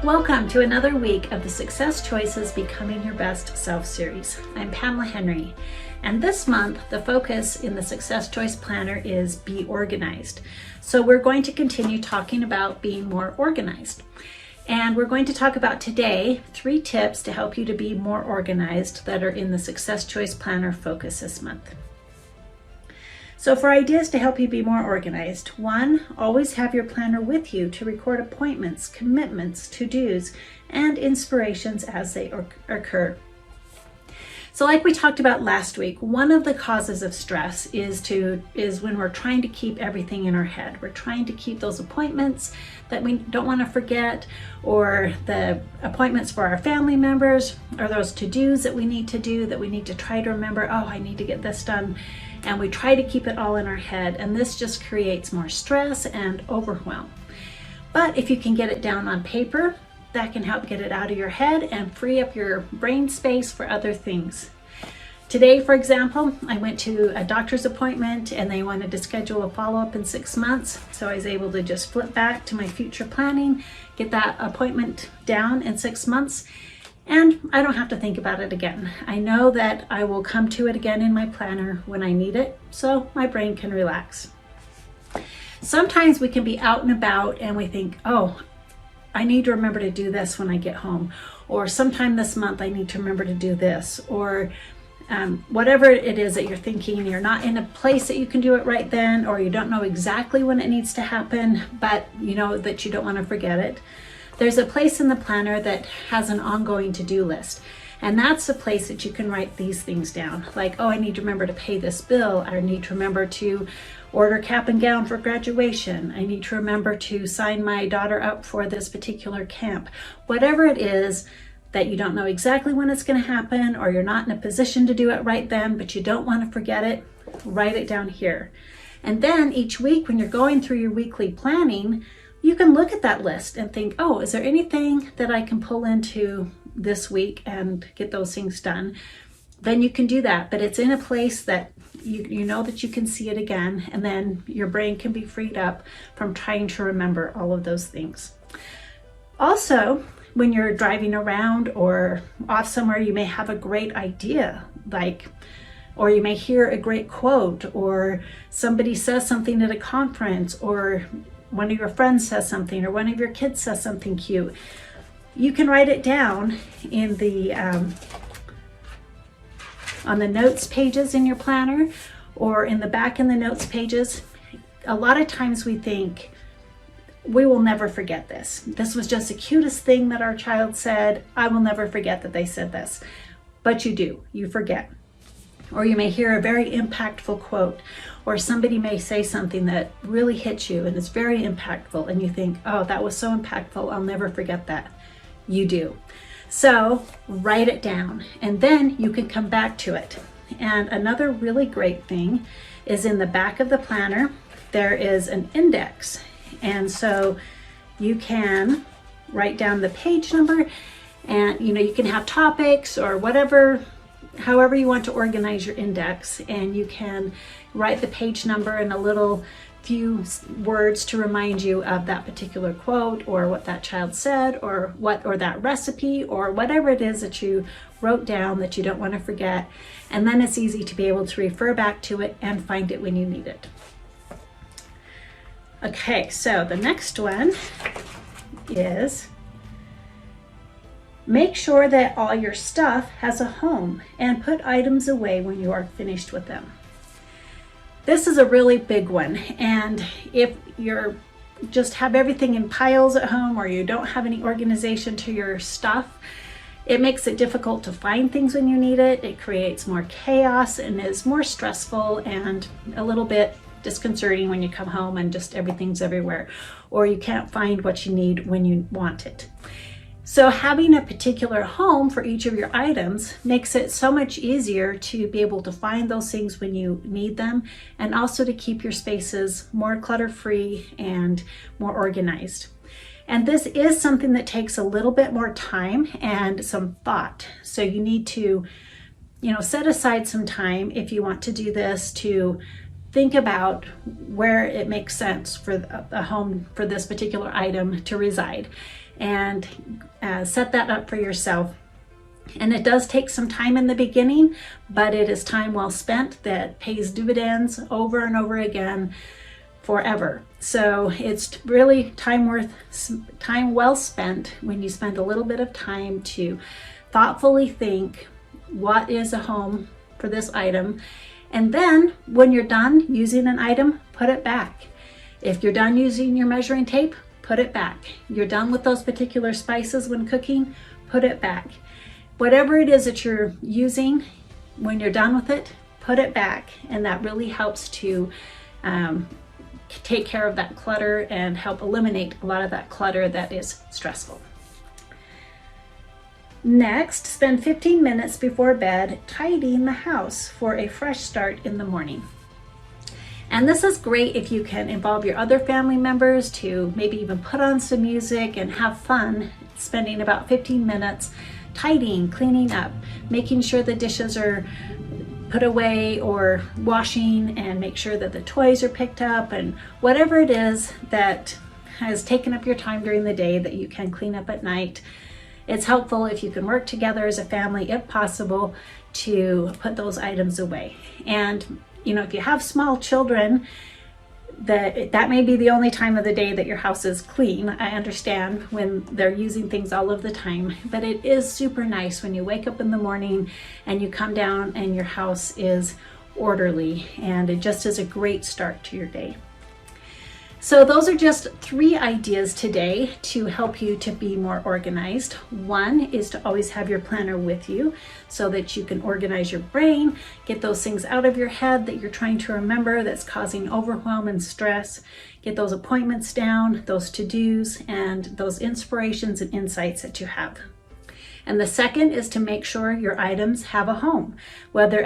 Welcome to another week of the Success Choices Becoming Your Best Self series. I'm Pamela Henry, and this month the focus in the Success Choice Planner is be organized. So we're going to continue talking about being more organized. And we're going to talk about today 3 tips to help you to be more organized that are in the Success Choice Planner focus this month. So for ideas to help you be more organized, 1, always have your planner with you to record appointments, commitments, to-dos, and inspirations as they occur. So like we talked about last week, one of the causes of stress is when we're trying to keep everything in our head. We're trying to keep those appointments that we don't want to forget, or the appointments for our family members, or those to-dos that we need to do, that we need to try to remember, oh, I need to get this done. And we try to keep it all in our head, and this just creates more stress and overwhelm. But if you can get it down on paper, that can help get it out of your head and free up your brain space for other things. Today, for example, I went to a doctor's appointment and they wanted to schedule a follow-up in 6 months. So I was able to just flip back to my future planning, get that appointment down in 6 months, and I don't have to think about it again. I know that I will come to it again in my planner when I need it, so my brain can relax. Sometimes we can be out and about and we think, oh, I need to remember to do this when I get home, or sometime this month I need to remember to do this, or whatever it is that you're thinking. You're not in a place that you can do it right then, or you don't know exactly when it needs to happen, but you know that you don't want to forget it. There's a place in the planner that has an ongoing to-do list. And that's the place that you can write these things down. Like, oh, I need to remember to pay this bill. I need to remember to order cap and gown for graduation. I need to remember to sign my daughter up for this particular camp. Whatever it is that you don't know exactly when it's going to happen, or you're not in a position to do it right then, but you don't want to forget it, write it down here. And then each week when you're going through your weekly planning, you can look at that list and think, oh, is there anything that I can pull into this week and get those things done? Then you can do that, but it's in a place that you know that you can see it again, and then your brain can be freed up from trying to remember all of those things. Also, when you're driving around or off somewhere, you may have a great idea, or you may hear a great quote, or somebody says something at a conference, or one of your friends says something, or one of your kids says something cute. You can write it down in the on the notes pages in your planner, or in the back in the notes pages. A lot of times we think, we will never forget this. This was just the cutest thing that our child said. I will never forget that they said this. But you do, you forget. Or you may hear a very impactful quote, or somebody may say something that really hits you and is very impactful, and you think, oh, that was so impactful, I'll never forget that. You do. So write it down, and then you can come back to it. And another really great thing is in the back of the planner, there is an index. And so you can write down the page number, and you can have topics or whatever, however you want to organize your index, and you can write the page number in a little few words to remind you of that particular quote, or what that child said, or that recipe, or whatever it is that you wrote down that you don't want to forget. And then it's easy to be able to refer back to it and find it when you need it. Okay, so the next one is make sure that all your stuff has a home, and put items away when you are finished with them. This is a really big one, and if you're just have everything in piles at home, or you don't have any organization to your stuff, it makes it difficult to find things when you need it. It creates more chaos and is more stressful and a little bit disconcerting when you come home and just everything's everywhere, or you can't find what you need when you want it. So having a particular home for each of your items makes it so much easier to be able to find those things when you need them, and also to keep your spaces more clutter-free and more organized. And this is something that takes a little bit more time and some thought. So you need to, set aside some time if you want to do this, to think about where it makes sense for a home for this particular item to reside. and set that up for yourself. And it does take some time in the beginning, but it is time well spent that pays dividends over and over again forever. So it's really time well spent when you spend a little bit of time to thoughtfully think, what is a home for this item? And then when you're done using an item, put it back. If you're done using your measuring tape, put it back. You're done with those particular spices when cooking, put it back. Whatever it is that you're using, when you're done with it, put it back. And that really helps to take care of that clutter and help eliminate a lot of that clutter that is stressful. Next, spend 15 minutes before bed tidying the house for a fresh start in the morning. And this is great if you can involve your other family members to maybe even put on some music and have fun, spending about 15 minutes tidying, cleaning up, making sure the dishes are put away or washing, and make sure that the toys are picked up, and whatever it is that has taken up your time during the day that you can clean up at night. It's helpful if you can work together as a family, if possible, to put those items away. And if you have small children, that may be the only time of the day that your house is clean. I understand when they're using things all of the time, but it is super nice when you wake up in the morning and you come down and your house is orderly, and it just is a great start to your day. So those are just 3 ideas today to help you to be more organized. One is to always have your planner with you so that you can organize your brain, get those things out of your head that you're trying to remember that's causing overwhelm and stress, get those appointments down, those to-dos, and those inspirations and insights that you have. And the second is to make sure your items have a home, whether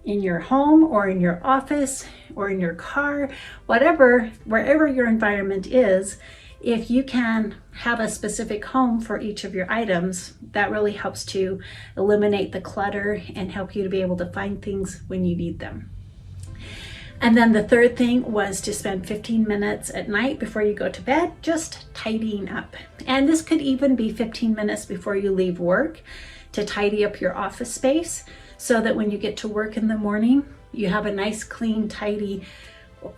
in your home or in your office or in your car, wherever your environment is. If you can have a specific home for each of your items, that really helps to eliminate the clutter and help you to be able to find things when you need them. And then the third thing was to spend 15 minutes at night before you go to bed, just tidying up. And this could even be 15 minutes before you leave work to tidy up your office space, so that when you get to work in the morning, you have a nice, clean, tidy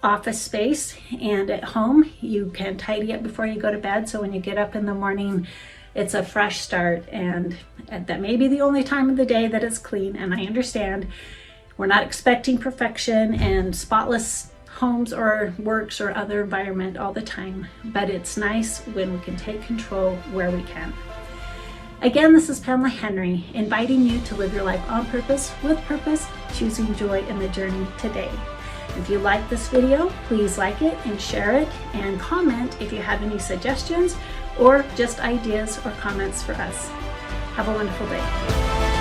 office space. And at home, you can tidy up before you go to bed. So when you get up in the morning, it's a fresh start. And that may be the only time of the day that it's clean. And I understand we're not expecting perfection and spotless homes or works or other environment all the time, but it's nice when we can take control where we can. Again, this is Pamela Henry, inviting you to live your life on purpose, with purpose, choosing joy in the journey today. If you like this video, please like it and share it, and comment if you have any suggestions or just ideas or comments for us. Have a wonderful day.